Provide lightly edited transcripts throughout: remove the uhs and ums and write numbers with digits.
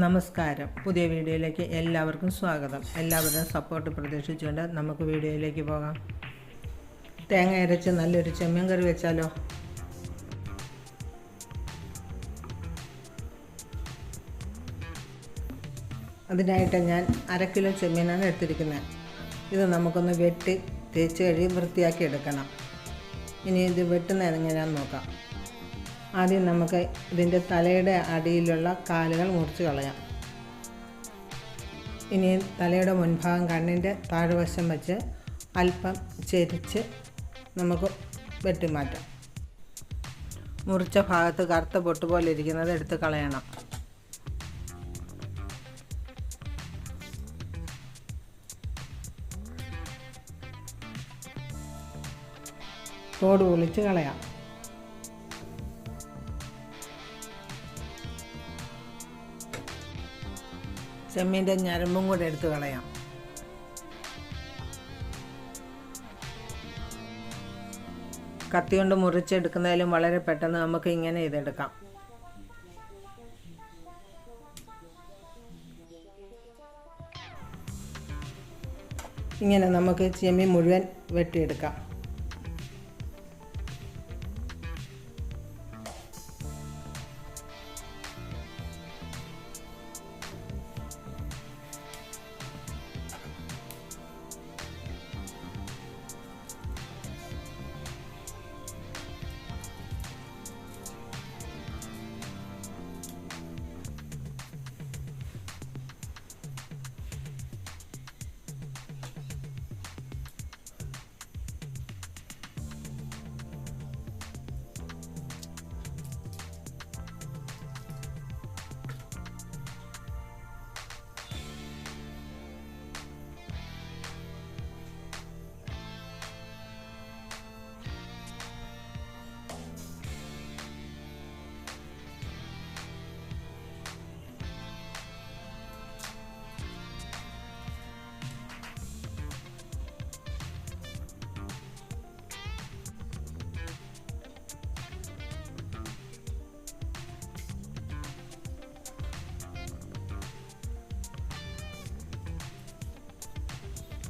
നമസ്കാരം. പുതിയ വീഡിയോയിലേക്ക് എല്ലാവർക്കും സ്വാഗതം. എല്ലാവരുടെയും സപ്പോർട്ട് പ്രതീക്ഷിച്ചുകൊണ്ട് നമുക്ക് വീഡിയോയിലേക്ക് പോകാം. തേങ്ങ അരച്ച് നല്ലൊരു ചെമ്മീൻ കറി വെച്ചാലോ? അതിനായിട്ട് ഞാൻ 1/2 കിലോ ചെമ്മീനാണ് എടുത്തിരിക്കുന്നത്. ഇത് നമുക്കൊന്ന് വെട്ടി തേച്ച് കഴുകി വൃത്തിയാക്കി എടുക്കണം. ഇനി ഇത് വെട്ടുന്നത് എങ്ങനെയാണെന്ന് നോക്കാം. ആദ്യം നമുക്ക് ഇതിൻ്റെ തലയുടെ അടിയിലുള്ള കാലുകൾ മുറിച്ച് കളയാം. ഇനി തലയുടെ മുൻഭാഗം കണ്ണിൻ്റെ താഴ്വശം വെച്ച് അല്പം ചെരിച്ച് നമുക്ക് വെട്ടിമാറ്റാം. മുറിച്ച ഭാഗത്ത് കറുത്ത പൊട്ട് പോലെ ഇരിക്കുന്നത് എടുത്ത് കളയണം. തോട് പൊളിച്ച് കളയാം. ചെമ്മീൻ്റെ ഞരമ്പും കൂടെ എടുത്ത് കളയാം. കത്തി കൊണ്ട് മുറിച്ചെടുക്കുന്നതിലും വളരെ പെട്ടെന്ന് നമുക്ക് ഇങ്ങനെ ഇതെടുക്കാം. ഇങ്ങനെ നമുക്ക് ചെമ്മീൻ മുഴുവൻ വെട്ടിയെടുക്കാം.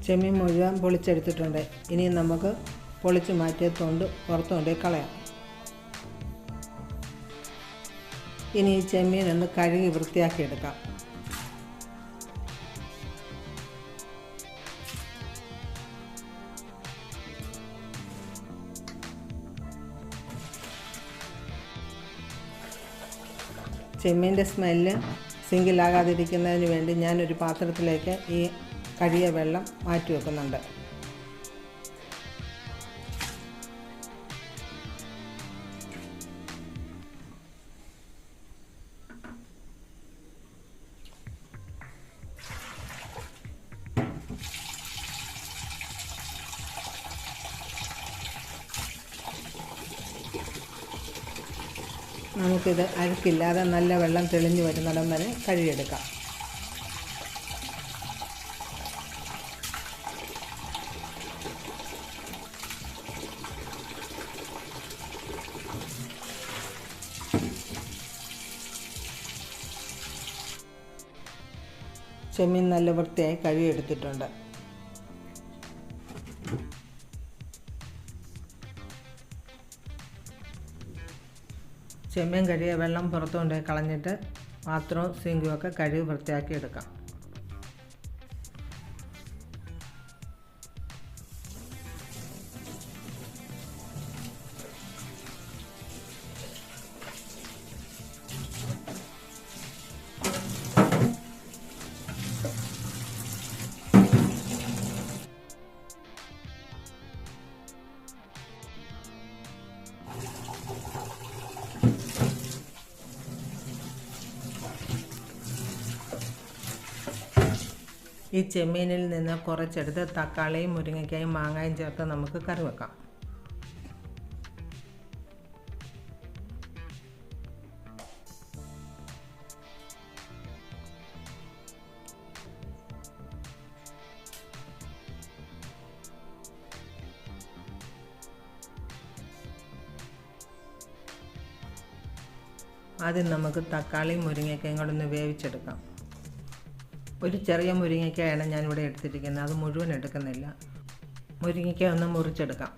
ചെമ്മീൻ മുഴുവൻ പൊളിച്ചെടുത്തിട്ടുണ്ട്. ഇനി നമുക്ക് പൊളിച്ച് മാറ്റിയ തൊണ്ട് പുറത്തുകൊണ്ട് കളയാം. ഇനി ഈ ചെമ്മീൻ ഒന്ന് കഴുകി വൃത്തിയാക്കി എടുക്കാം. ചെമ്മീൻ്റെ സ്മെല്ല് സിങ്കിലാകാതിരിക്കുന്നതിന് വേണ്ടി ഞാനൊരു പാത്രത്തിലേക്ക് ഈ കഴുകിയ വെള്ളം മാറ്റി വെക്കുന്നുണ്ട്. നമുക്കിത് അഴുക്കില്ലാതെ നല്ല വെള്ളം തെളിഞ്ഞു വരുന്നിടം വരെ കഴുകിയെടുക്കാം. ചെമ്മീൻ നല്ല വൃത്തിയായി കഴുകിയെടുത്തിട്ടുണ്ട്. ചെമ്മീൻ കഴുകിയ വെള്ളം പുറത്തുകൊണ്ട് കളഞ്ഞിട്ട് പാത്രവും സിങ്കും ഒക്കെ കഴുകി വൃത്തിയാക്കി എടുക്കാം. ഈ ചെമ്മീനിൽ നിന്ന് കുറച്ചെടുത്ത് തക്കാളിയും മുരിങ്ങയ്ക്കായും മാങ്ങായും ചേർത്ത് നമുക്ക് കറി വെക്കാം. ആദ്യം നമുക്ക് തക്കാളിയും മുരിങ്ങയ്ക്കയും കൂടെ ഒന്ന് വേവിച്ചെടുക്കാം. ഒരു ചെറിയ മുരിങ്ങയ്ക്കയാണ് ഞാനിവിടെ എടുത്തിരിക്കുന്നത്, അത് മുഴുവൻ എടുക്കുന്നില്ല. മുരിങ്ങയ്ക്ക ഒന്ന് മുറിച്ചെടുക്കാം.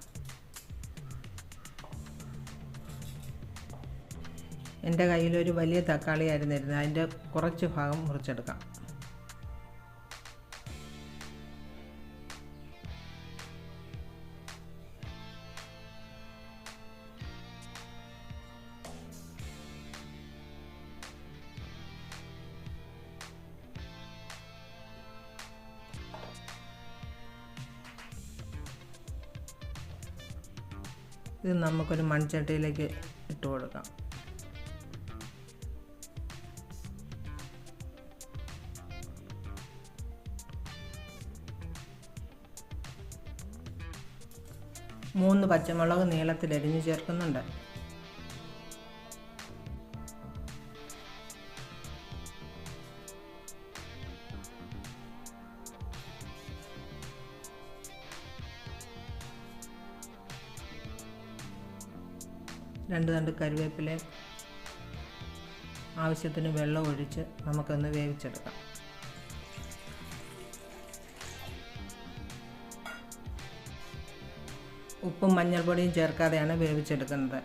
എൻ്റെ കയ്യിലൊരു വലിയ തക്കാളി ആയിരുന്നിരുന്നത്, അതിൻ്റെ കുറച്ച് ഭാഗം മുറിച്ചെടുക്കാം. ഇത് നമുക്കൊരു മൺചട്ടിയിലേക്ക് ഇട്ട് കൊടുക്കാം. മൂന്ന് പച്ചമുളക് നീളത്തിൽ അരിഞ്ഞ് ചേർക്കുന്നുണ്ട്. രണ്ട് തണ്ട് കറിവേപ്പിലയും ആവശ്യത്തിന് വെള്ളം ഒഴിച്ച് നമുക്കൊന്ന് വേവിച്ചെടുക്കാം. ഉപ്പും മഞ്ഞൾപ്പൊടിയും ചേർക്കാതെയാണ് വേവിച്ചെടുക്കുന്നത്.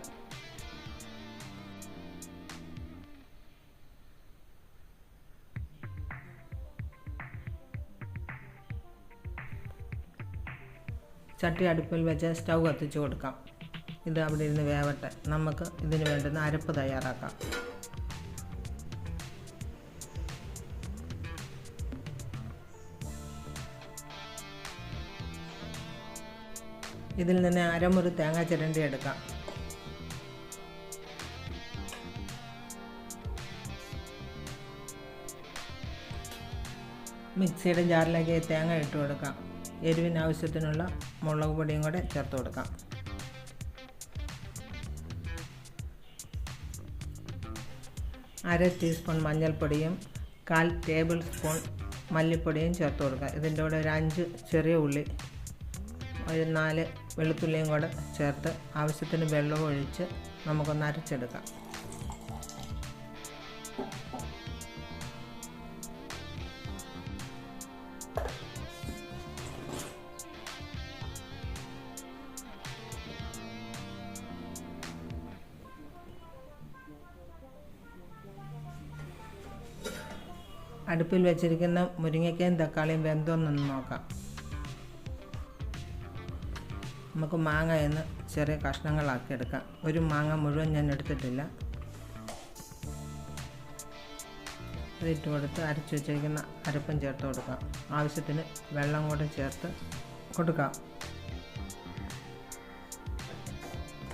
ചട്ടി അടുപ്പിൽ വെച്ച് സ്റ്റൗ കത്തിച്ച് കൊടുക്കാം. ഇത് അവിടെ ഇരുന്ന് വേവട്ടെ. നമുക്ക് ഇതിന് വേണ്ടുന്ന അരപ്പ് തയ്യാറാക്കാം. ഇതിൽ നിന്ന് അരമുറി തേങ്ങ ചിരണ്ടി എടുക്കാം. മിക്സിയുടെ ജാറിലേക്ക് തേങ്ങ ഇട്ട് കൊടുക്കാം. എരിവിന് ആവശ്യത്തിനുള്ള മുളക് പൊടിയും കൂടെ ചേർത്ത് കൊടുക്കാം. അര ടീസ്പൂൺ മഞ്ഞൾപ്പൊടിയും 1/4 ടേബിൾ സ്പൂൺ മല്ലിപ്പൊടിയും ചേർത്ത് കൊടുക്കുക. ഇതിൻ്റെ കൂടെ ഒരു 5 ചെറിയ ഉള്ളി, ഒരു 4 വെളുത്തുള്ളിയും കൂടെ ചേർത്ത് ആവശ്യത്തിന് വെള്ളം ഒഴിച്ച് നമുക്കൊന്ന് അരച്ചെടുക്കാം. അടുപ്പിൽ വെച്ചിരിക്കുന്ന മുരിങ്ങയ്ക്കയും തക്കാളിയും വെന്തോന്നൊന്ന് നോക്കാം. നമുക്ക് മാങ്ങയെന്ന് ചെറിയ കഷ്ണങ്ങളാക്കി എടുക്കാം. ഒരു മാങ്ങ മുഴുവൻ ഞാൻ എടുത്തിട്ടില്ല. അതിട്ട് കൊടുത്ത് അരച്ച് വെച്ചിരിക്കുന്ന അരപ്പും ചേർത്ത് കൊടുക്കാം. ആവശ്യത്തിന് വെള്ളം കൂടെ ചേർത്ത് കൊടുക്കാം.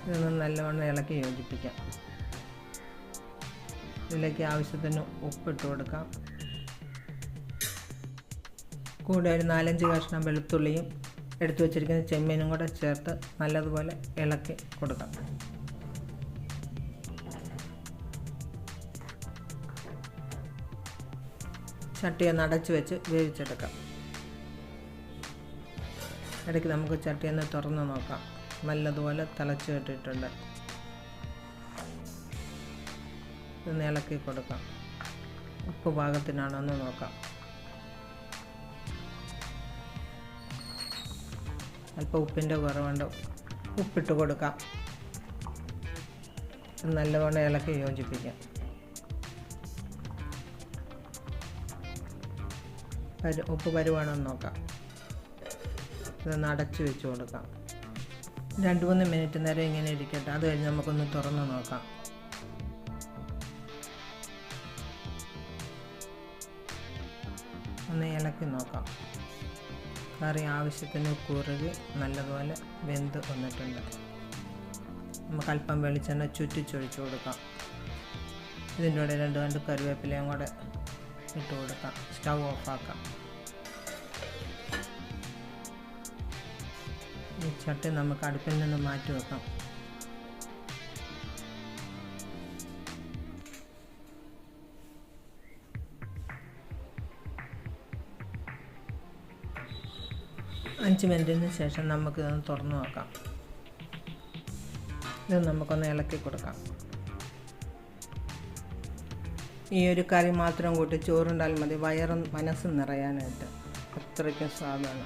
ഇതൊന്ന് നല്ലവണ്ണം ഇളക്കി യോജിപ്പിക്കാം. ഇതിലേക്ക് ആവശ്യത്തിന് ഉപ്പിട്ട് കൊടുക്കാം. കൂടെ ഒരു 4-5 കഷ്ണം വെളുത്തുള്ളിയും എടുത്തു വച്ചിരിക്കുന്ന ചെമ്മീനും കൂടെ ചേർത്ത് നല്ലതുപോലെ ഇളക്കി കൊടുക്കാം. ചട്ടിയൊന്ന് അടച്ച് വെച്ച് വേവിച്ചെടുക്കാം. ഇടയ്ക്ക് നമുക്ക് ചട്ടിയൊന്ന് തുറന്ന് നോക്കാം. നല്ലതുപോലെ തിളച്ച് കിട്ടിയിട്ടുണ്ട്. ഇതൊന്ന് ഇളക്കി കൊടുക്കാം. ഉപ്പ് പാകത്തിനാണോ എന്ന് നോക്കാം. അല്പം ഉപ്പിൻ്റെ കുറവുണ്ട്, ഉപ്പിട്ട് കൊടുക്കാം. നല്ലവണ്ണം ഇളക്കി യോജിപ്പിക്കാം. ഉപ്പ് പരുവാണെന്ന് നോക്കാം. ഇതൊന്ന് അടച്ച് വെച്ച് കൊടുക്കാം. 2-3 മിനിറ്റ് നേരം ഇങ്ങനെ ഇരിക്കട്ടെ. അത് കഴിഞ്ഞ് നമുക്കൊന്ന് തുറന്ന് നോക്കാം. ഒന്ന് ഇളക്കി നോക്കാം. കറി ആവശ്യത്തിന് കുറുകി നല്ലതുപോലെ വെന്ത് വന്നിട്ടുണ്ട്. നമുക്ക് അല്പം വെളിച്ചെണ്ണ ചുറ്റിച്ചൊഴിച്ച് കൊടുക്കാം. ഇതിൻ്റെ കൂടെ 2 തണ്ട് കറിവേപ്പിലയും കൂടെ ഇട്ട് കൊടുക്കാം. സ്റ്റൗ ഓഫാക്കാം. ഈ ചട്ടി നമുക്ക് അടുപ്പിൽ നിന്ന് മാറ്റി വെക്കാം. അഞ്ച് മിനിറ്റിന് ശേഷം നമുക്കിതൊന്ന് തുറന്ന് നോക്കാം. ഇത് നമുക്കൊന്ന് ഇളക്കി കൊടുക്കാം. ഈ ഒരു കറി മാത്രം കൂട്ടി ചോറുണ്ടാൽ മതി വയറും മനസ്സും നിറയാനായിട്ട്. അത്രയ്ക്കും സ്വാദാണ്.